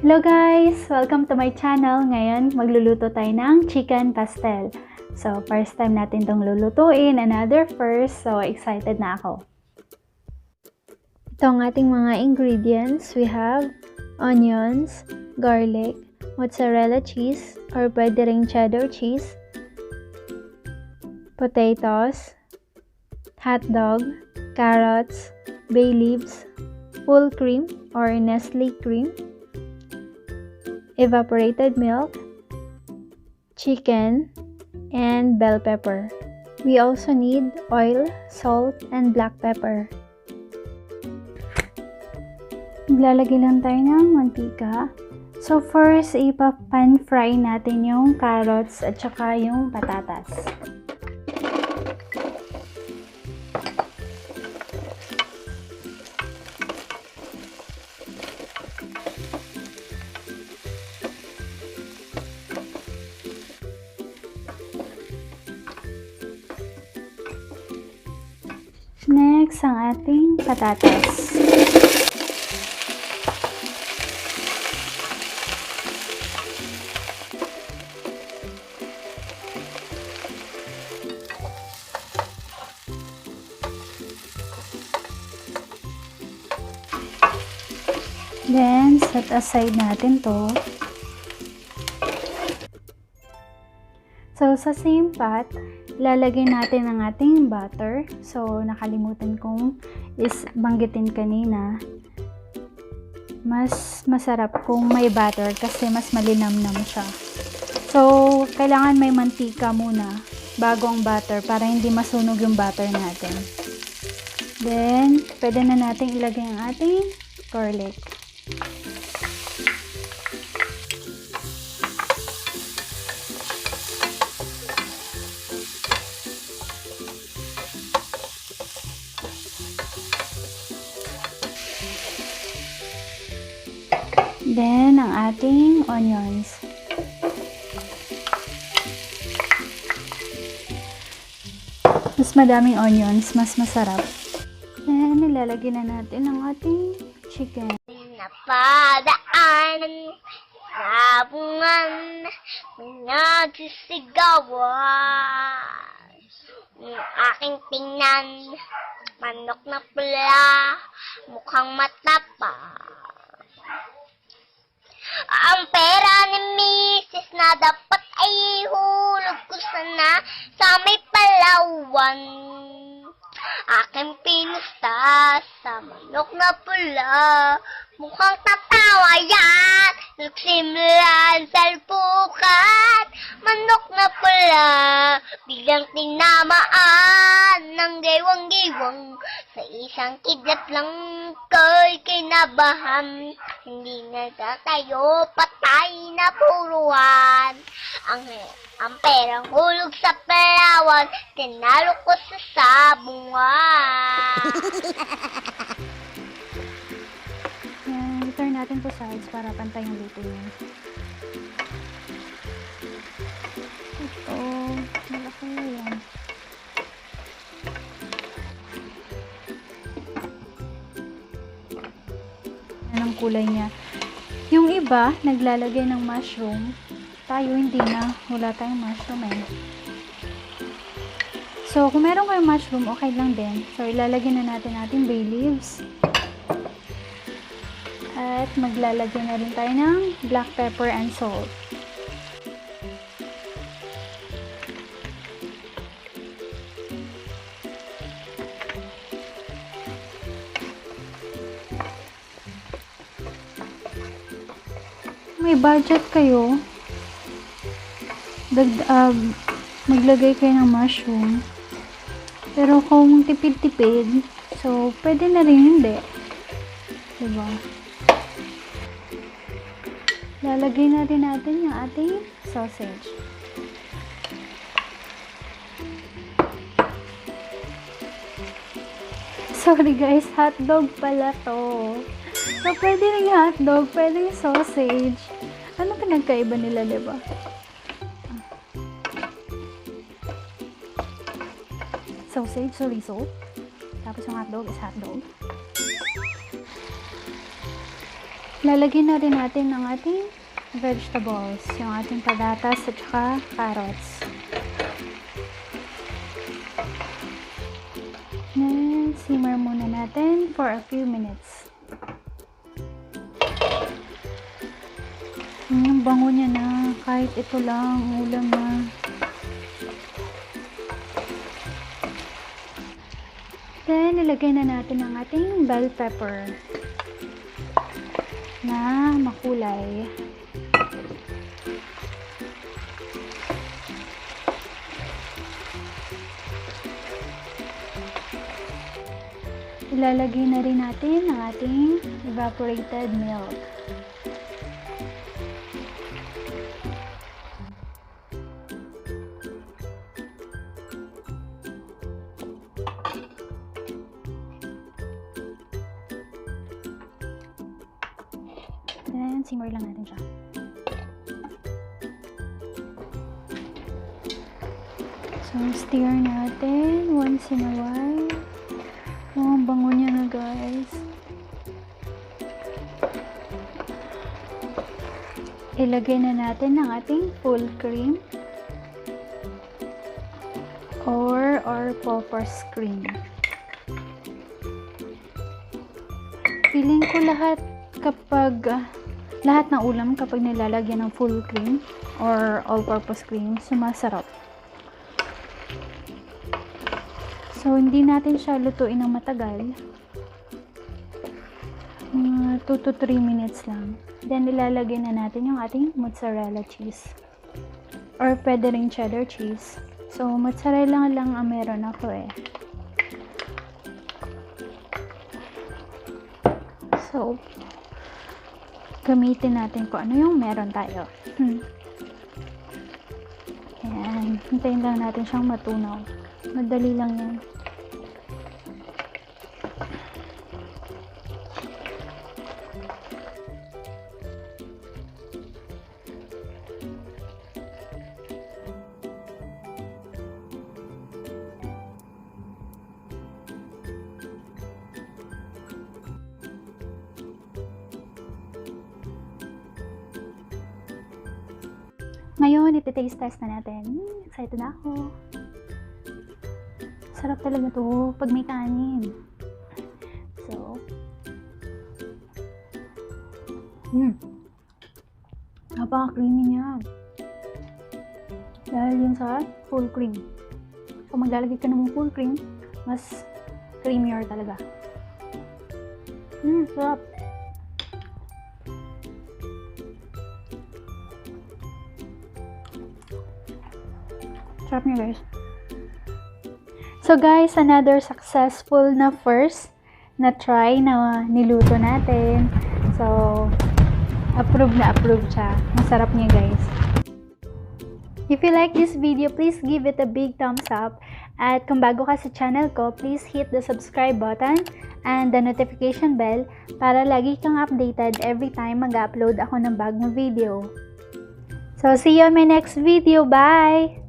Hello guys! Welcome to my channel. Ngayon, magluluto tayo ng chicken pastel. So, first time natin itong lulutuin. Another first. So, excited na ako. Ito ang ating mga ingredients. We have onions, garlic, mozzarella cheese, or pwede ring cheddar cheese, potatoes, hotdog, carrots, bay leaves, full cream or Nestle cream, evaporated milk, chicken, and bell pepper. We also need oil, salt, and black pepper. Maglalagay lang tayo ng mantika. So first, ipa-pan fry natin yung carrots at saka yung patatas. Next, ang ating patatas. Then, set aside natin to. So, sa same pot, lalagay natin ang ating butter. So, nakalimutan kong banggitin kanina. Mas masarap kung may butter kasi mas malinamnam siya. So, kailangan may mantika muna bago ang butter para hindi masunog yung butter natin. Then, pwede na natin ilagay ang ating garlic. Then, ang ating onions. Mas madaming onions, mas masarap. Then, nilalagay na natin ang ating chicken. Napadaan sa bungan, nagsisigawan. Yung aking tingnan, manok na pula, mukhang matapa. Ang pera ni Mrs. na dapat ay hulog ko sana sa may Palawan. Aking pinusta sa manok na pula, mukhang tatawa yan. Nagsimulan sa alpukat, manok na pula, biglang tinamaan ng gaywang-gaywang. Sa isang kidlat lang ko'y kinabahan, hindi nagtatayo, patay na puruan. Ang perang hulog sa Palawan, tinalo ko sa sabungan. Turn natin to sides para pantay yung luto niya. Ito, malaki yan. Yan ang kulay niya. Yung iba, naglalagay ng mushroom. Tayo hindi na. Wala tayong mushroom eh. So, kung meron kayong mushroom, okay lang din. So, ilalagay na natin ating bay leaves. At maglalagay na rin tayo ng black pepper and salt. May budget kayo, maglagay kayo ng mushroom. Pero kung tipid-tipid, so pwede na rin hindi. Diba? Lalagay na rin natin yung ating sausage. Sorry guys, hotdog pala to. So, pwede rin hotdog, pwede rin sausage. Ano pinagkaiba nila, diba? Sausage, chorizo. Tapos yung hotdog is hotdog. Lalagyan na rin natin ang ating vegetables, yung ating patatas at saka carrots. Then, simmer muna natin for a few minutes. Ang bango niya na, kahit ito lang, ulam na. Then, ilagay na natin ang ating bell pepper na makulay. Ilalagay na rin natin ang ating evaporated milk. Then, simmer lang natin siya. So, stir natin once in a while. Oh, ang bango niya na, guys. Ilagay na natin ang ating full cream or all-purpose cream. Feeling ko lahat ng ulam kapag nilalagyan ng full cream or all-purpose cream, sumasarap. So, hindi natin siya lutuin ng matagal. 2 to 3 minutes lang. Then, ilalagay na natin yung ating mozzarella cheese. Or pwede rin cheddar cheese. So, mozzarella lang ang meron ako eh. So, gamitin natin kung ano yung meron tayo. Ayan. Hintayin lang natin siyang matunaw. Madali lang yan. Ngayon, iti-taste test na natin. Excited na ako. Sarap talaga to pag may kanin. So, napaka-creamy niya. Dahil yun sa full cream. Kung maglalagay ka ng full cream, mas creamier talaga. Sarap. Sarap niya, guys. So guys, another successful na first na try na niluto natin. So, approve siya. Masarap niya, guys. If you like this video, please give it a big thumbs up. At kung bago ka sa channel ko, please hit the subscribe button and the notification bell para lagi kang updated every time mag-upload ako ng bagong video. So, see you on my next video. Bye!